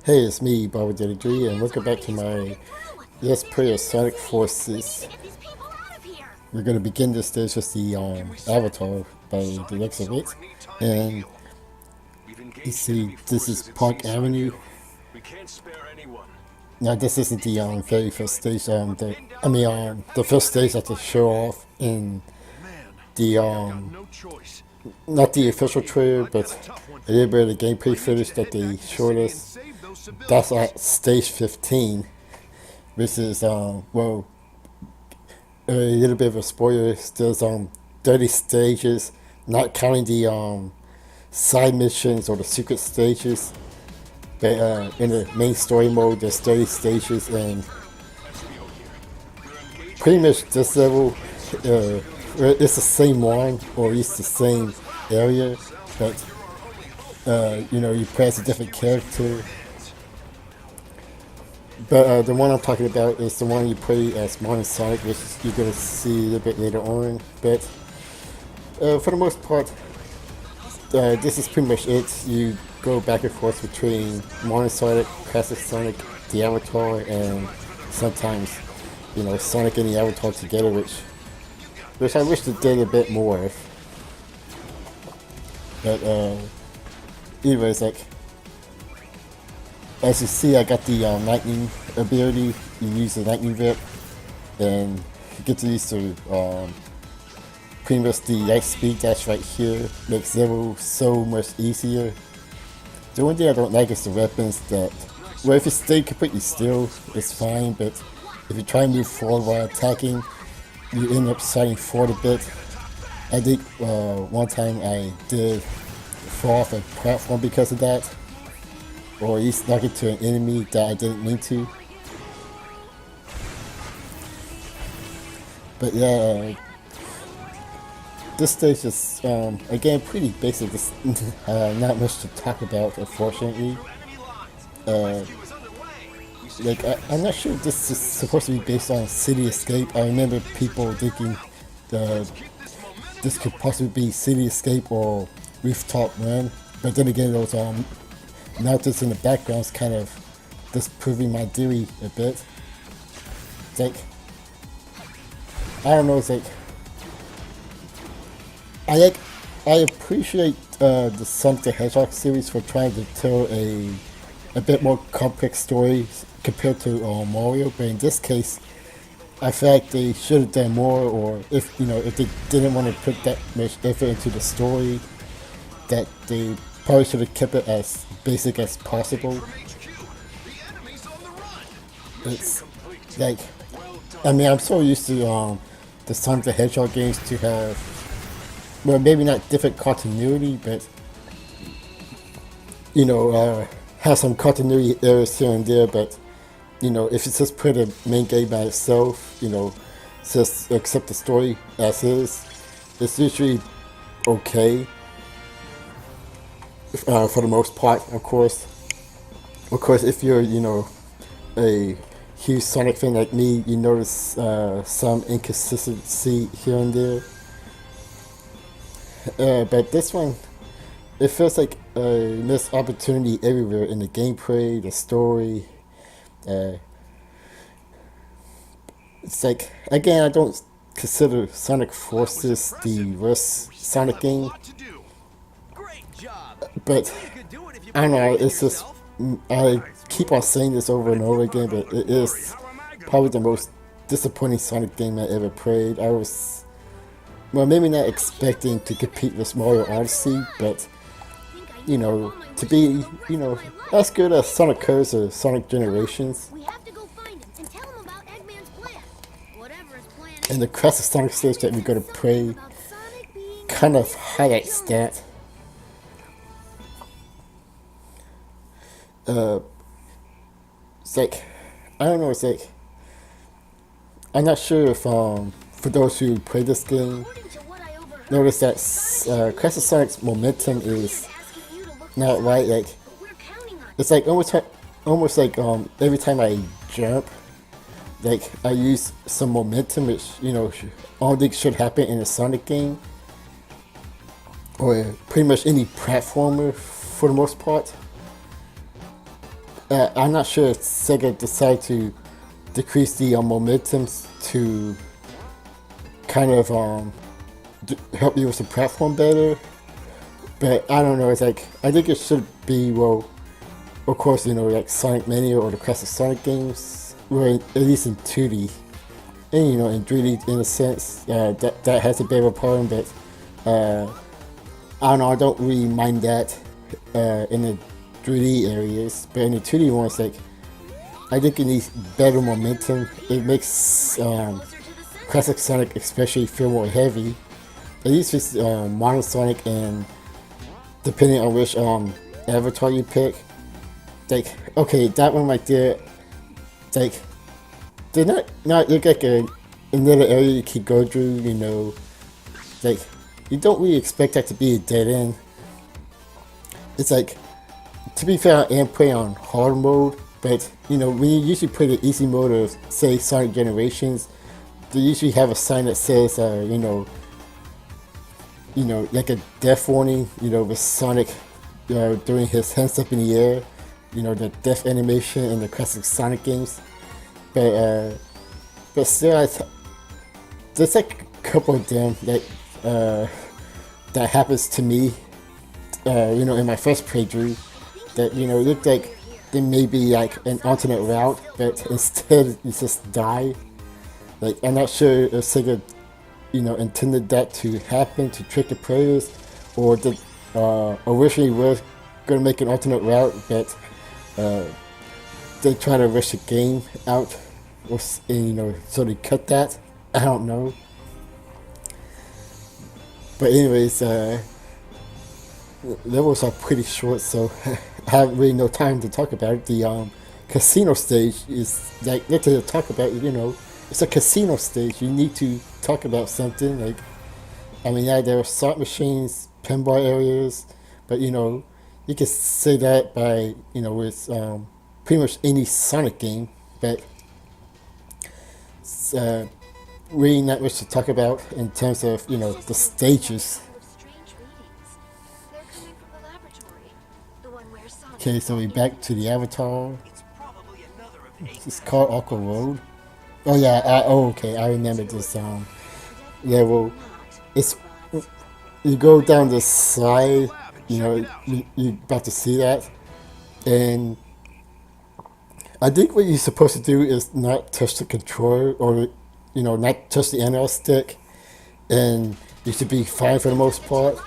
Hey, it's me, Baba Daddy Dre, and welcome back to my Let's Play of Sonic Forces. We're going to begin this stage with the Avatar by the looks of it. And you see, this is Park Avenue. Now, this isn't the very first stage. The first stage that they show off in the not the official trailer, but a little bit of the gameplay footage that they showed us. That's at stage 15, which is well, a little bit of a spoiler. There's 30 stages, not counting the side missions or the secret stages. But in the main story mode, there's 30 stages, and pretty much this level, it's the same one, or at least the same area, but you play as a different character. But the one I'm talking about is the one you play as Modern Sonic, which you're going to see a little bit later on. But for the most part, this is pretty much it. You go back and forth between Modern Sonic, Classic Sonic, the Avatar, and sometimes, Sonic and the Avatar together, which I wish they did a bit more of. But anyways, as you see, I got the lightning ability. You use the lightning whip, and you get to use the pretty much the light speed dash right here. Makes Zero so much easier. The only thing I don't like is the weapons that, well, if you stay completely still, it's fine, but if you try and move forward while attacking, you end up sliding forward a bit. I think one time I did fall off a platform because of that, or at least knock into an enemy that I didn't mean to. But yeah, this stage is again pretty basic. There's not much to talk about, unfortunately. I'm not sure if this is supposed to be based on City Escape. I remember people thinking this could possibly be City Escape or Rooftop Run, but then again, those mountains in the background is kind of disproving my theory a bit. It's like, I don't know, it's like, I appreciate the Sonic the Hedgehog series for trying to tell a bit more complex story compared to Mario, but in this case, I feel like they should have done more, or if they didn't want to put that much effort into the story, that they probably should have kept it as basic as possible. It's like, I'm so used to the Sonic the Hedgehog games to have, well, maybe not different continuity, but have some continuity errors here and there. But if it's just put a main game by itself, just accept the story as is, it's usually okay. For the most part, of course. Of course, if you're, a huge Sonic fan like me, you notice some inconsistency here and there. But this one, it feels like a missed opportunity everywhere in the gameplay, the story. It's like, again, I don't consider Sonic Forces the worst Sonic game. But I don't know, it's just, I keep on saying this over and over again, but it is probably the most disappointing Sonic game I ever played. I was, well, maybe not expecting to compete with Mario Odyssey, but to be, as good as Sonic Curves or Sonic Generations. And the classic Sonic stage that we're gonna play kind of highlights that. It's like, I don't know, it's like, I'm not sure if, for those who play this game, notice that Classic Sonic's momentum is not right. Like, it's like almost like every time I jump, like I use some momentum, which I don't think should happen in a Sonic game, or pretty much any platformer for the most part. I'm not sure if Sega decided to decrease the momentum to kind of help you with the platform better. But I don't know. It's like I think it should be well. Of course, like Sonic Mania or the classic Sonic games, were at least in 2D, and in 3D in a sense. That has a bit of a problem, but I don't know. I don't really mind that in the 3D areas, but in the 2D ones, like I think it needs better momentum. It makes classic Sonic especially feel more heavy. At least with Mono Sonic, and depending on which avatar you pick. Like, okay, that one right there, like, they're not look like another area you could go through, like, you don't really expect that to be a dead end. It's like, to be fair, I am playing on hard mode, but, when you usually play the easy mode of, say, Sonic Generations, they usually have a sign that says, like a death warning, with Sonic, doing his hands up in the air. The death animation in the classic Sonic games, but still, there's like a couple of them that happens to me, in my first playthrough, that looked like there may be like an alternate route, but instead you just die. Like, I'm not sure if Sega, intended that to happen to trick the players, or that originally was gonna make an alternate route, but they try to rush the game out, so they cut that. I don't know. But anyways, levels are pretty short, so I have really no time to talk about it. The casino stage is like nothing to talk about. It's a casino stage. You need to talk about something. Like, I mean, yeah, there are slot machines, pinball areas, but you could say that by, with pretty much any Sonic game, but really not much to talk about in terms of, the stages. Okay, so we're back to the Avatar. It's called Aqua Road. Oh yeah, okay, I remember this level. It's, you go down the slide, you're about to see that, and I think what you're supposed to do is not touch the controller, or not touch the analog stick, and you should be fine for the most part.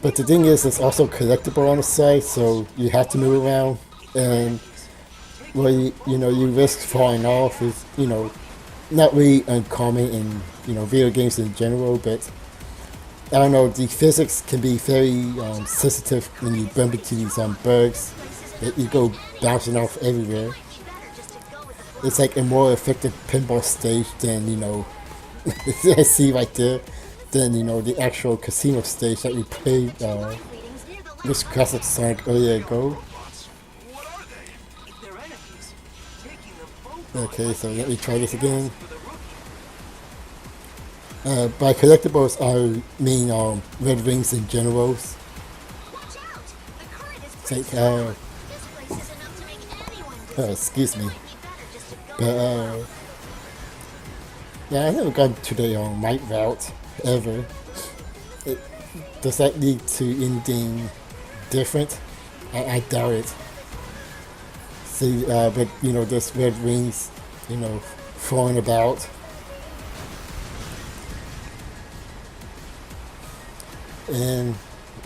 But the thing is, it's also collectible on the side, so you have to move around, and well, you risk falling off. Is not really uncommon in video games in general, but I don't know, the physics can be very sensitive when you bump into these bugs that you go bouncing off everywhere. It's like a more effective pinball stage than, I see right there, than, the actual casino stage that we played this classic Sonic earlier ago. Okay, so let me try this again. By collectibles, I mean red rings in general. It's like, excuse me. But, yeah, I never got to the night route, ever. Does that lead to anything different? I doubt it. See, but, there's red rings, flowing about. And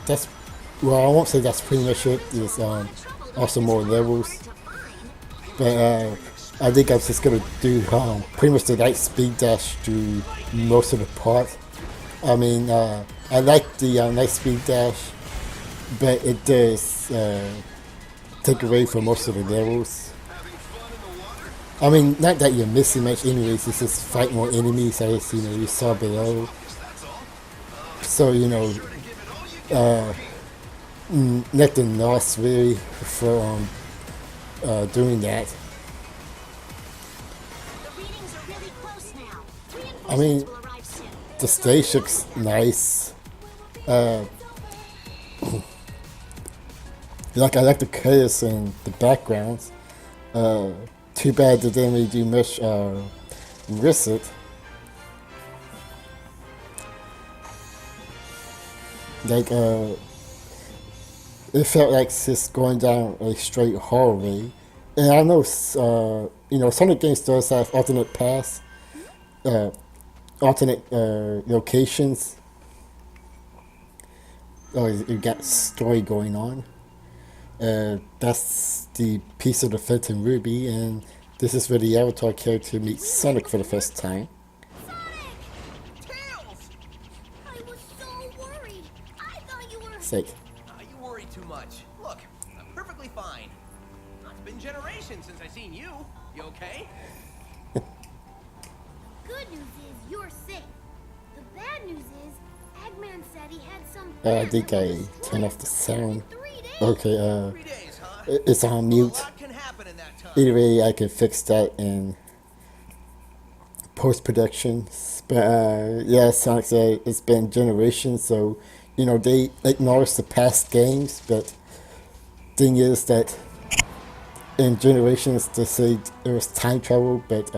that's, well, I won't say that's pretty much it. There's also more levels, but I think I'm just gonna do pretty much the light speed dash through most of the part. I mean, I like the light speed dash, but it does take away from most of the levels. I mean, not that you're missing much anyways, it's just fight more enemies as you saw below. So, nothing lost really for doing that. I mean, the stage looks nice. Like, I like the colors and the backgrounds. Too bad they didn't really do much with it. Like, it felt like just going down a straight hallway. And I know, you know, Sonic games does have alternate paths, uh, alternate locations. Oh, you got story going on. That's the piece of the Phantom Ruby, and this is where the Avatar character meets Sonic for the first time. Sonic! Tails! I was so worried. I thought you were... It's like, You worry too much. Look, I'm perfectly fine. It's been generations since I seen you. You okay? Good news is you're safe. The bad news is Eggman said he had some... I think I turned off the sound. 3 days. Okay, 3 days, huh? it's on A mute. lot can happen in that time. Either way, I can fix that in post-production. But yeah, Sonic said it's been generations, so you know they acknowledge the past games. But thing is that in generations they say it was time travel, but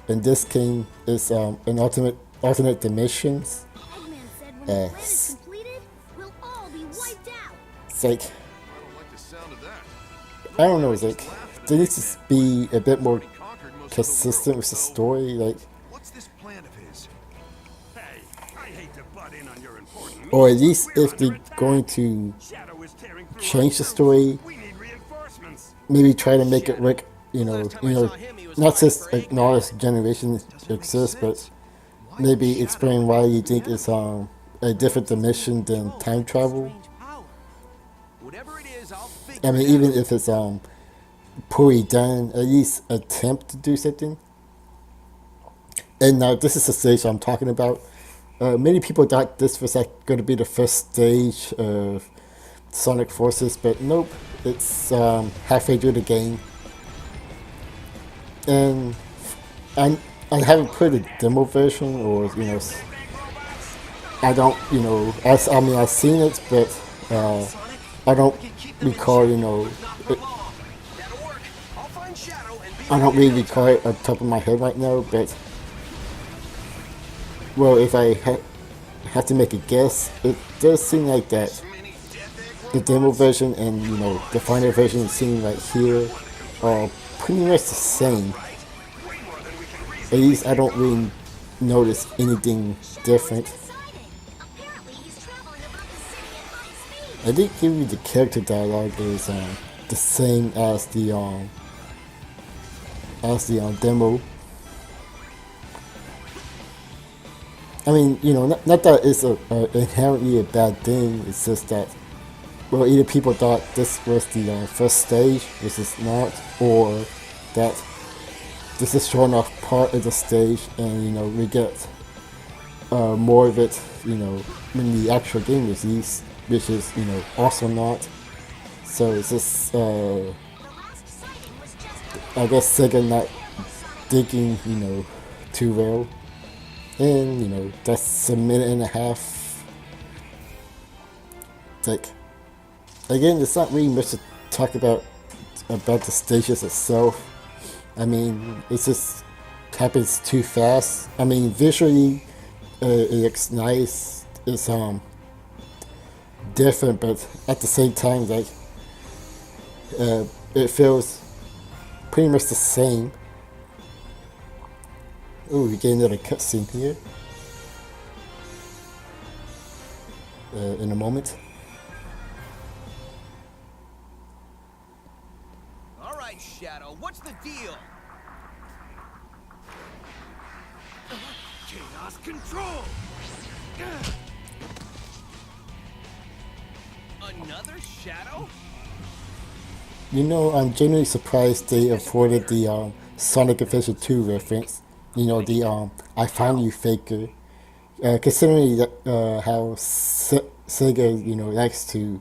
in this game it's an alternate dimensions. Eggman said when the plan is S- completed, we'll all be wiped out. It's like, I don't like the sound of that. I don't know, it's like they need to be a bit more Conquered most of the consistent world, with the so story. Like, what's this plan of his? Hey, I hate to butt in on your important or at meeting, least but we're if they're under attack. going to Shadow is tearing through change our the troops. story, We need reinforcements. maybe try to make it work. Not just acknowledge generations exist, but maybe explain why you think it's a different dimension than time travel. Whatever it is, I'll figure I mean, it even out. if it's poorly done, at least attempt to do something. And now this is the stage I'm talking about. Many people thought this was like going to be the first stage of Sonic Forces, but nope, it's halfway through the game. And I haven't played a demo version, or you know, I don't, you know, I mean I've seen it, but I don't recall, you know, That'll work. I'll find Shadow and be I don't really recall it on top of my head right now, but well, if I have to make a guess, it does seem like that the demo version and you know the final version seen right here are pretty much the same. At least I don't really notice anything different. Exciting. Apparently he's traveling about the city at high speed. I did give you the character dialogue is the same as the demo. I mean, you know, not that it's inherently a bad thing. It's just that, well, either people thought this was the first stage, which is not, or that this is showing off part of the stage, and you know we get more of it, you know, when the actual game release, which is you know also not. So it's just, The last sighting was just I guess Sega not digging, you know, too well. And, you know, that's a minute and a half. It's like, again, it's not really much to talk about the stages itself. I mean, it just happens too fast. I mean, visually, it looks nice. It's different, but at the same time, like, it feels pretty much the same. Oh, we get another cutscene here. In a moment. All right, Shadow. What's the deal? Chaos control. Another Shadow? You know, I'm genuinely surprised they afforded the Sonic Adventure 2 reference. You know, the I found you faker. Considering how Sega, you know, likes to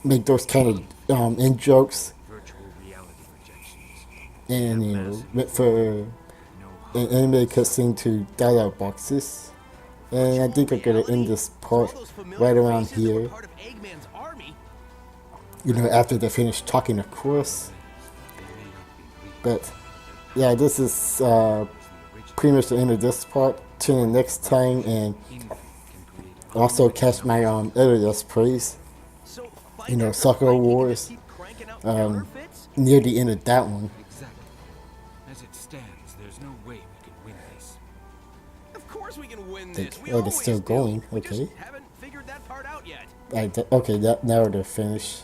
make those kind of in jokes, Virtual reality projections. and you know, went for an anime cutscene to dialogue boxes. And I think I'm gonna end this part All those familiar right around faces that were here. part of Eggman's army. You know, after they finish talking, of course. But yeah, this is pretty much the end of this part. Tune in next time and also catch my other Let's Plays. So, You know, find out Soccer why you can Wars. just keep cranking out Um, counterfeits? near the end of that one. Exactly. As it stands, there's no way we can win this. Of course we can win Think- this. We oh, they're always still do. going, We just okay. haven't figured that part out yet. Okay, that now they're finished.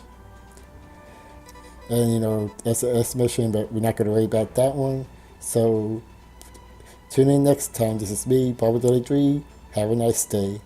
And you know, that's an estimation, but we're not going to worry about that one. So, tune in next time. This is me, Bobby 33. Have a nice day.